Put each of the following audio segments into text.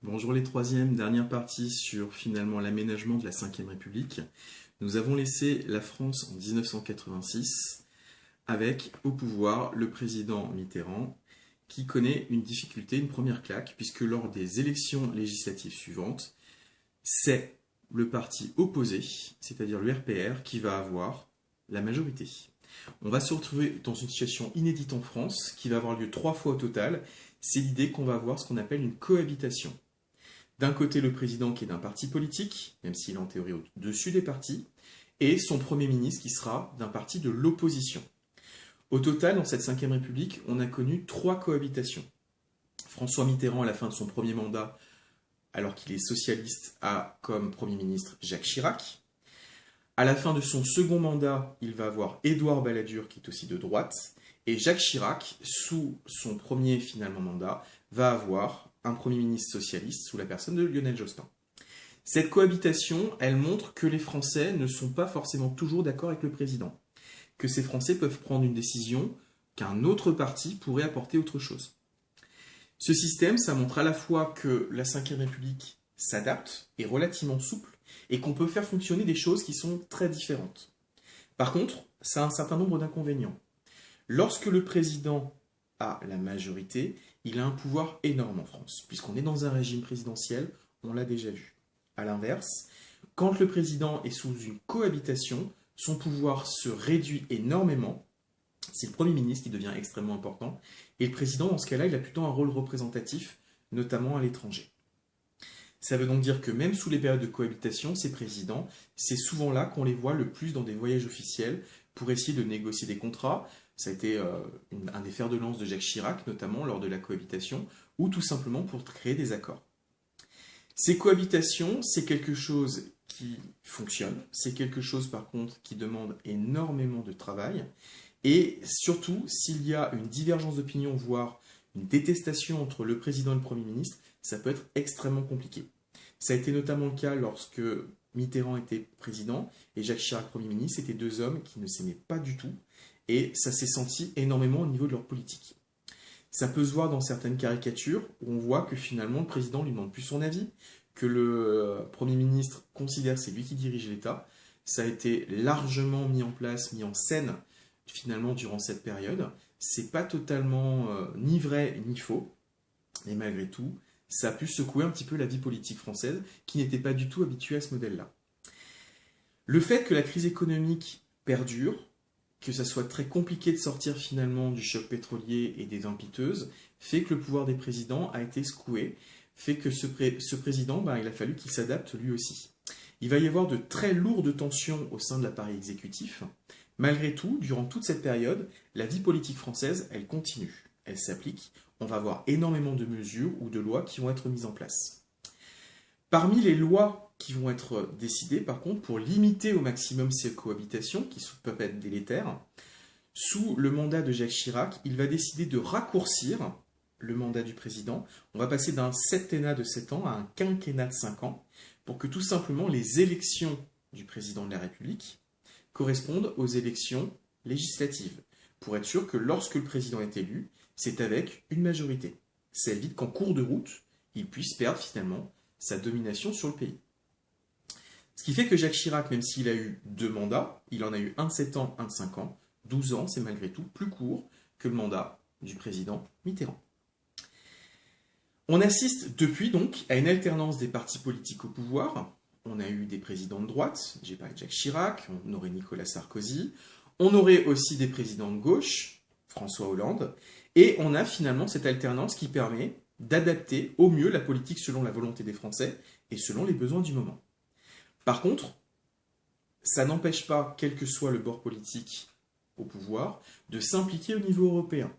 Bonjour les troisièmes, dernière partie sur finalement l'aménagement de la Ve République. Nous avons laissé la France en 1986 avec au pouvoir le président Mitterrand qui connaît une difficulté, une première claque, puisque lors des élections législatives suivantes, c'est le parti opposé, c'est-à-dire le RPR, qui va avoir la majorité. On va se retrouver dans une situation inédite en France, qui va avoir lieu 3 fois au total. C'est l'idée qu'on va avoir ce qu'on appelle une cohabitation. D'un côté, le président qui est d'un parti politique, même s'il est en théorie au-dessus des partis, et son Premier ministre qui sera d'un parti de l'opposition. Au total, dans cette Ve République, on a connu 3 cohabitations. François Mitterrand, à la fin de son premier mandat, alors qu'il est socialiste, a comme Premier ministre Jacques Chirac. À la fin de son second mandat, il va avoir Édouard Balladur, qui est aussi de droite, et Jacques Chirac, sous son premier finalement mandat, va avoir un Premier ministre socialiste sous la personne de Lionel Jospin. Cette cohabitation, elle montre que les Français ne sont pas forcément toujours d'accord avec le président, que ces Français peuvent prendre une décision qu'un autre parti pourrait apporter autre chose. Ce système, ça montre à la fois que la Ve République s'adapte, est relativement souple, et qu'on peut faire fonctionner des choses qui sont très différentes. Par contre, ça a un certain nombre d'inconvénients. Lorsque le président a la majorité, il a un pouvoir énorme en France, puisqu'on est dans un régime présidentiel, on l'a déjà vu. A l'inverse, quand le président est sous une cohabitation, son pouvoir se réduit énormément. C'est le Premier ministre qui devient extrêmement important, et le président, dans ce cas-là, il a plutôt un rôle représentatif, notamment à l'étranger. Ça veut donc dire que même sous les périodes de cohabitation, ces présidents, c'est souvent là qu'on les voit le plus dans des voyages officiels pour essayer de négocier des contrats. Ça a été un des fers de lance de Jacques Chirac, notamment lors de la cohabitation, ou tout simplement pour créer des accords. Ces cohabitations, c'est quelque chose qui fonctionne, c'est quelque chose par contre qui demande énormément de travail, et surtout s'il y a une divergence d'opinion, voire une détestation entre le président et le Premier ministre, ça peut être extrêmement compliqué. Ça a été notamment le cas lorsque Mitterrand était président et Jacques Chirac Premier ministre. C'était 2 hommes qui ne s'aimaient pas du tout et ça s'est senti énormément au niveau de leur politique. Ça peut se voir dans certaines caricatures où on voit que finalement le président ne lui demande plus son avis, que le Premier ministre considère que c'est lui qui dirige l'État. Ça a été largement mis en place, mis en scène finalement durant cette période. C'est pas totalement ni vrai ni faux, mais malgré tout, ça a pu secouer un petit peu la vie politique française, qui n'était pas du tout habituée à ce modèle-là. Le fait que la crise économique perdure, que ça soit très compliqué de sortir finalement du choc pétrolier et des vins piteuses, fait que le pouvoir des présidents a été secoué, fait que ce président, il a fallu qu'il s'adapte lui aussi. Il va y avoir de très lourdes tensions au sein de l'appareil exécutif. Malgré tout, durant toute cette période, la vie politique française, elle continue, elle s'applique. On va avoir énormément de mesures ou de lois qui vont être mises en place. Parmi les lois qui vont être décidées, par contre, pour limiter au maximum ces cohabitations, qui peuvent être délétères, sous le mandat de Jacques Chirac, il va décider de raccourcir le mandat du président. On va passer d'un septennat de 7 ans à un quinquennat de 5 ans, pour que tout simplement les élections du président de la République correspondent aux élections législatives, pour être sûr que lorsque le président est élu, c'est avec une majorité. Ça évite qu'en cours de route, il puisse perdre finalement sa domination sur le pays. Ce qui fait que Jacques Chirac, même s'il a eu 2 mandats, il en a eu un de 7 ans, un de 5 ans, 12 ans, c'est malgré tout plus court que le mandat du président Mitterrand. On assiste depuis donc à une alternance des partis politiques au pouvoir. On a eu des présidents de droite, j'ai parlé de Jacques Chirac, on aurait Nicolas Sarkozy, on aurait aussi des présidents de gauche, François Hollande, et on a finalement cette alternance qui permet d'adapter au mieux la politique selon la volonté des Français et selon les besoins du moment. Par contre, ça n'empêche pas, quel que soit le bord politique au pouvoir, de s'impliquer au niveau européen.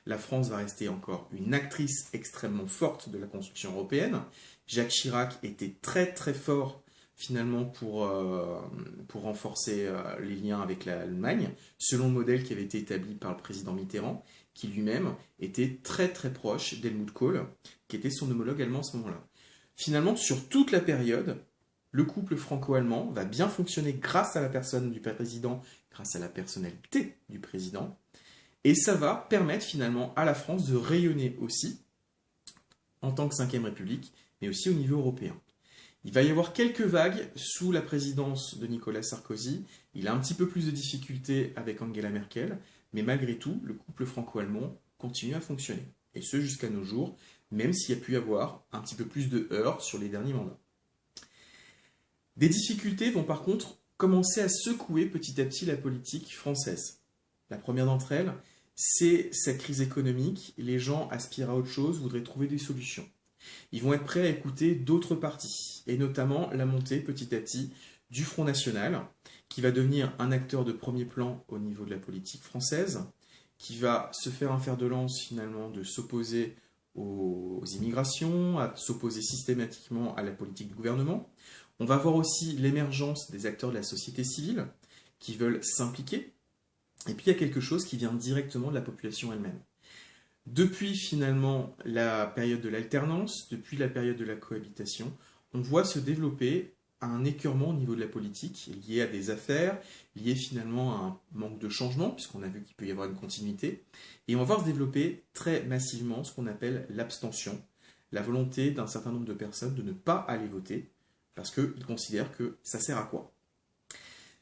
La France va rester encore une actrice extrêmement forte de la construction européenne. Jacques Chirac était très très fort finalement pour renforcer les liens avec l'Allemagne, selon le modèle qui avait été établi par le président Mitterrand, qui lui-même était très très proche d'Helmut Kohl, qui était son homologue allemand à ce moment-là. Finalement, sur toute la période, le couple franco-allemand va bien fonctionner grâce à la personne du président, grâce à la personnalité du président, et ça va permettre finalement à la France de rayonner aussi en tant que Ve République, mais aussi au niveau européen. Il va y avoir quelques vagues sous la présidence de Nicolas Sarkozy. Il a un petit peu plus de difficultés avec Angela Merkel, mais malgré tout, le couple franco-allemand continue à fonctionner. Et ce jusqu'à nos jours, même s'il y a pu y avoir un petit peu plus de heurts sur les derniers mandats. Des difficultés vont par contre commencer à secouer petit à petit la politique française. La première d'entre elles, c'est cette crise économique. Les gens aspirent à autre chose, voudraient trouver des solutions. Ils vont être prêts à écouter d'autres partis, et notamment la montée petit à petit du Front National, qui va devenir un acteur de premier plan au niveau de la politique française, qui va se faire un fer de lance finalement de s'opposer aux immigrations, à s'opposer systématiquement à la politique du gouvernement. On va voir aussi l'émergence des acteurs de la société civile qui veulent s'impliquer. Et puis il y a quelque chose qui vient directement de la population elle-même. Depuis finalement la période de l'alternance, depuis la période de la cohabitation, on voit se développer un écœurement au niveau de la politique lié à des affaires, lié finalement à un manque de changement, puisqu'on a vu qu'il peut y avoir une continuité. Et on va voir se développer très massivement ce qu'on appelle l'abstention, la volonté d'un certain nombre de personnes de ne pas aller voter, parce qu'ils considèrent que ça sert à quoi.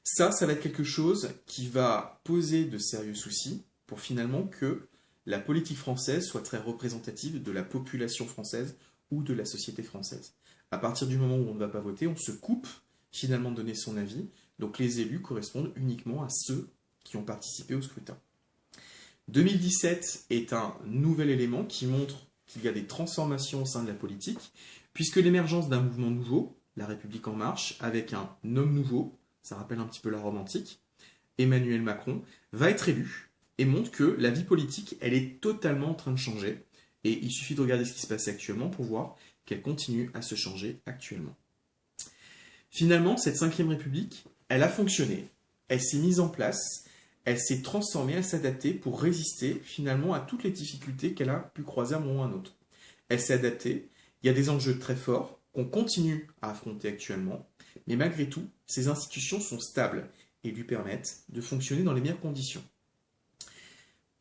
Ça va être quelque chose qui va poser de sérieux soucis pour finalement que la politique française soit très représentative de la population française ou de la société française. À partir du moment où on ne va pas voter, on se coupe finalement de donner son avis, donc les élus correspondent uniquement à ceux qui ont participé au scrutin. 2017 est un nouvel élément qui montre qu'il y a des transformations au sein de la politique, puisque l'émergence d'un mouvement nouveau, La République en marche, avec un homme nouveau, ça rappelle un petit peu la Rome antique, Emmanuel Macron, va être élu et montre que la vie politique, elle est totalement en train de changer. Et il suffit de regarder ce qui se passe actuellement pour voir qu'elle continue à se changer actuellement. Finalement, cette Ve République, elle a fonctionné, elle s'est mise en place, elle s'est transformée, elle s'est adaptée pour résister finalement à toutes les difficultés qu'elle a pu croiser à un moment ou à un autre. Elle s'est adaptée, il y a des enjeux très forts qu'on continue à affronter actuellement, mais malgré tout, ces institutions sont stables et lui permettent de fonctionner dans les meilleures conditions.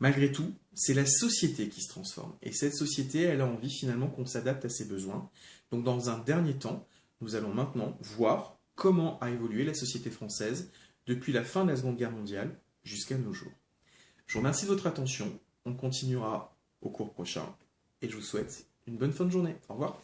Malgré tout, c'est la société qui se transforme. Et cette société, elle a envie finalement qu'on s'adapte à ses besoins. Donc dans un dernier temps, nous allons maintenant voir comment a évolué la société française depuis la fin de la Seconde Guerre mondiale jusqu'à nos jours. Je vous remercie de votre attention. On continuera au cours prochain. Et je vous souhaite une bonne fin de journée. Au revoir.